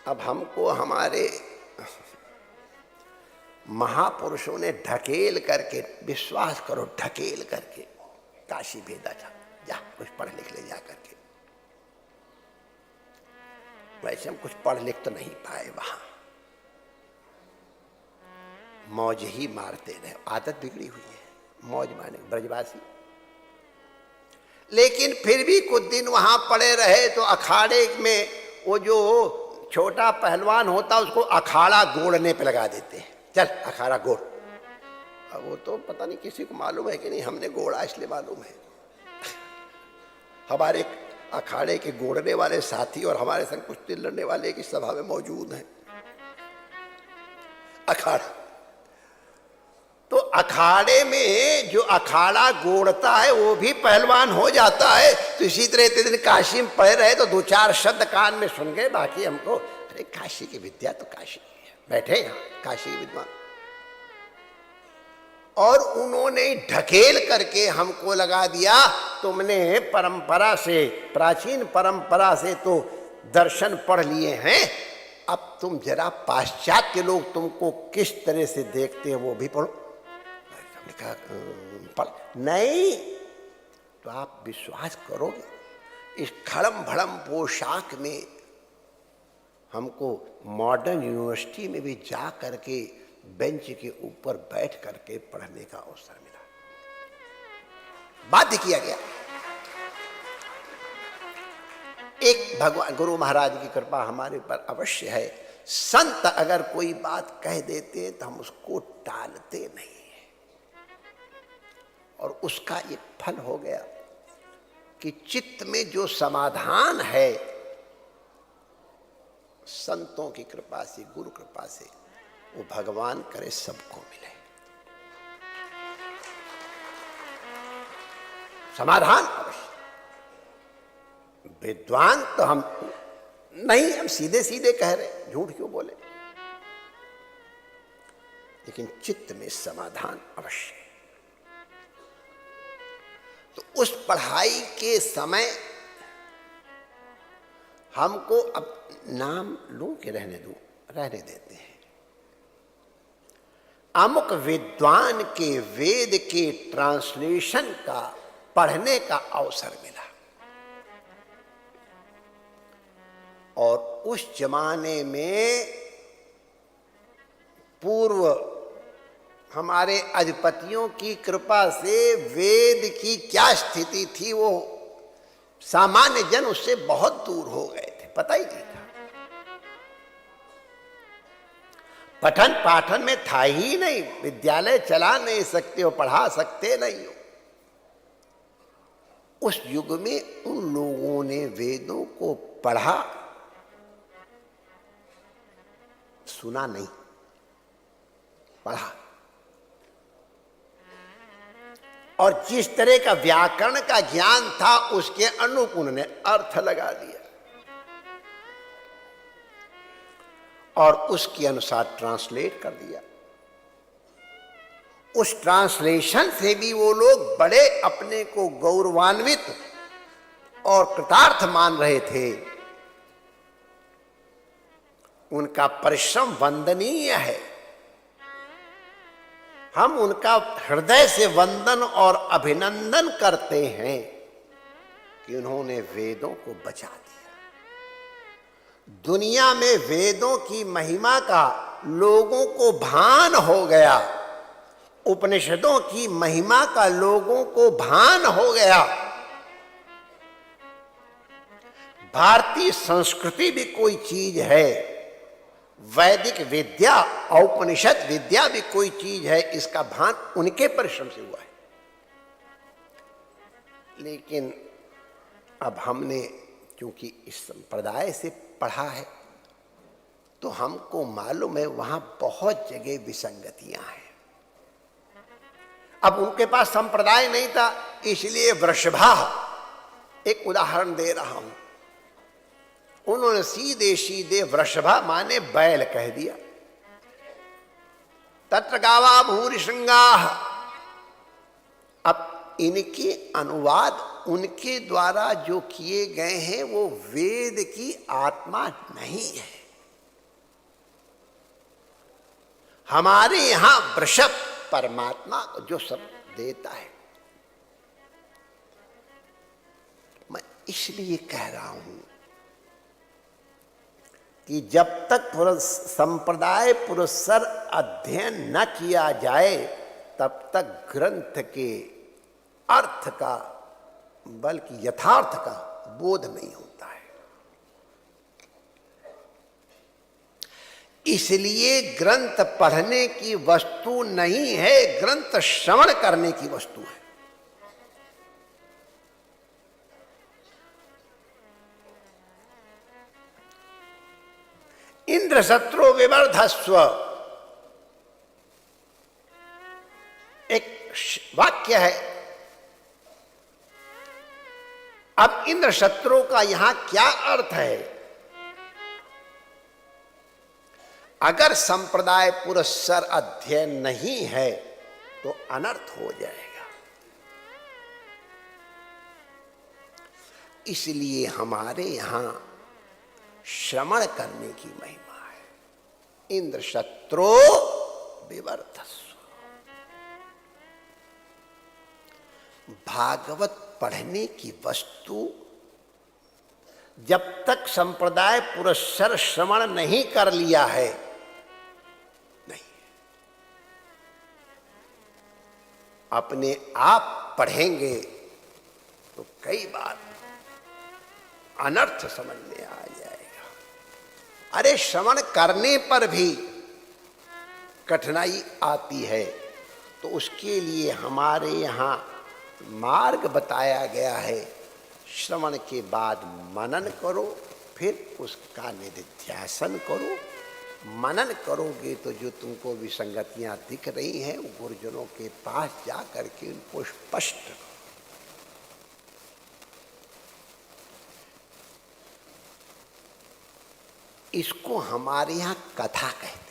अब हमको हमारे महापुरुषों ने ढकेल करके, विश्वास करो, ढकेल करके काशी भेजा था, जा कुछ पढ़ लिख ले जा करके। वैसे हम कुछ पढ़ लिख तो नहीं पाए, वहां मौज ही मारते रहे, आदत बिगड़ी हुई है मौज मारने, ब्रजवासी। लेकिन फिर भी कुछ दिन वहां पड़े रहे तो अखाड़े में वो जो छोटा पहलवान होता उसको अखाड़ा गोड़ने पे लगा देते हैं, चल अखाड़ा गोड़। अब वो तो पता नहीं किसी को मालूम है कि नहीं, हमने गोड़ा इसलिए मालूम है। हमारे अखाड़े के गोड़ने वाले साथी और हमारे संग कुश्ती लड़ने वाले की सभा में मौजूद हैं। अखाड़ा, तो अखाड़े में जो अखाड़ा गोड़ता है वो भी पहलवान हो जाता है। तो इसी तरह इतने दिन काशी में पढ़े रहे तो दो चार शब्द कान में सुन गए, बाकी हमको अरे काशी की विद्या तो काशी की है, बैठे यहाँ काशी की विद्वान। और उन्होंने ढकेल करके हमको लगा दिया, तुमने परंपरा से, प्राचीन परंपरा से तो दर्शन पढ़ लिए हैं, अब तुम जरा पाश्चात्य लोग तुमको किस तरह से देखते हैं वो भी पढ़ो। हमने कहा पढ़ नहीं, तो आप विश्वास करोगे, इस खड़म भड़म पोशाक में हमको मॉडर्न यूनिवर्सिटी में भी जा करके बेंच के ऊपर बैठ करके पढ़ने का अवसर मिला, बाध्य किया गया। एक भगवान गुरु महाराज की कृपा हमारे पर अवश्य है, संत अगर कोई बात कह देते तो हम उसको टालते नहीं है, और उसका ये फल हो गया कि चित्त में जो समाधान है संतों की कृपा से, गुरु कृपा से, वो भगवान करे सबको मिले। समाधान अवश्य, विद्वान तो हम नहीं, हम सीधे सीधे कह रहे, झूठ क्यों बोले, लेकिन चित्त में समाधान अवश्य। तो उस पढ़ाई के समय हमको, अब नाम लूं कि रहने दूं, रहने देते हैं, अमुक विद्वान के वेद के ट्रांसलेशन का पढ़ने का अवसर मिला। और उस जमाने में पूर्व हमारे अधिपतियों की कृपा से वेद की क्या स्थिति थी, वो सामान्य जन उससे बहुत दूर हो गए थे, पता ही नहीं था। पठन पाठन में था ही नहीं, विद्यालय चला नहीं सकते हो, पढ़ा सकते नहीं हो। उस युग में उन लोगों ने वेदों को पढ़ा, सुना नहीं, पढ़ा, और जिस तरह का व्याकरण का ज्ञान था उसके अनुरूप उन्होंने अर्थ लगा दिया और उसके अनुसार ट्रांसलेट कर दिया। उस ट्रांसलेशन से भी वो लोग बड़े अपने को गौरवान्वित और कृतार्थ मान रहे थे। उनका परिश्रम वंदनीय है, हम उनका हृदय से वंदन और अभिनंदन करते हैं कि उन्होंने वेदों को बचा दिया। दुनिया में वेदों की महिमा का लोगों को भान हो गया, उपनिषदों की महिमा का लोगों को भान हो गया। भारतीय संस्कृति भी कोई चीज है, वैदिक विद्या, औपनिषद विद्या भी कोई चीज है, इसका भान उनके परिश्रम से हुआ है। लेकिन अब हमने क्योंकि इस संप्रदाय से पढ़ा है तो हमको मालूम है वहां बहुत जगह विसंगतियां हैं। अब उनके पास संप्रदाय नहीं था, इसलिए वृषभा, एक उदाहरण दे रहा हूं, उन्होंने सीधे सीधे वृषभा माने बैल कह दिया। तत्र गावा भूरि श्रृंगाः। अब इनके अनुवाद उनके द्वारा जो किए गए हैं वो वेद की आत्मा नहीं है। हमारे यहां वृषभ परमात्मा जो सब देता है। मैं इसलिए कह रहा हूं कि जब तक संप्रदाय पुरस्सर अध्ययन न किया जाए तब तक ग्रंथ के अर्थ का बल्कि यथार्थ का बोध नहीं होता है। इसलिए ग्रंथ पढ़ने की वस्तु नहीं है, ग्रंथ श्रवण करने की वस्तु है। इंद्र शत्रु विवर्धस्व एक वाक्य है। अब इंद्र शत्रु का यहां क्या अर्थ है? अगर संप्रदाय पुरस्सर अध्ययन नहीं है तो अनर्थ हो जाएगा। इसलिए हमारे यहां श्रवण करने की महिमा है। इंद्र शत्रु विवर्धस्व। भागवत पढ़ने की वस्तु जब तक संप्रदाय पुरस्सर श्रवण नहीं कर लिया है, नहीं, अपने आप पढ़ेंगे तो कई बार अनर्थ समझ में आ जाएगा। अरे श्रवण करने पर भी कठिनाई आती है, तो उसके लिए हमारे यहाँ मार्ग बताया गया है। श्रवण के बाद मनन करो, फिर उसका निधिध्यासन करो। मनन करोगे तो जो तुमको विसंगतियां दिख रही हैं, गुरुजनों के पास जा करके उनको स्पष्ट करो। इसको हमारे यहाँ कथा कहते हैं।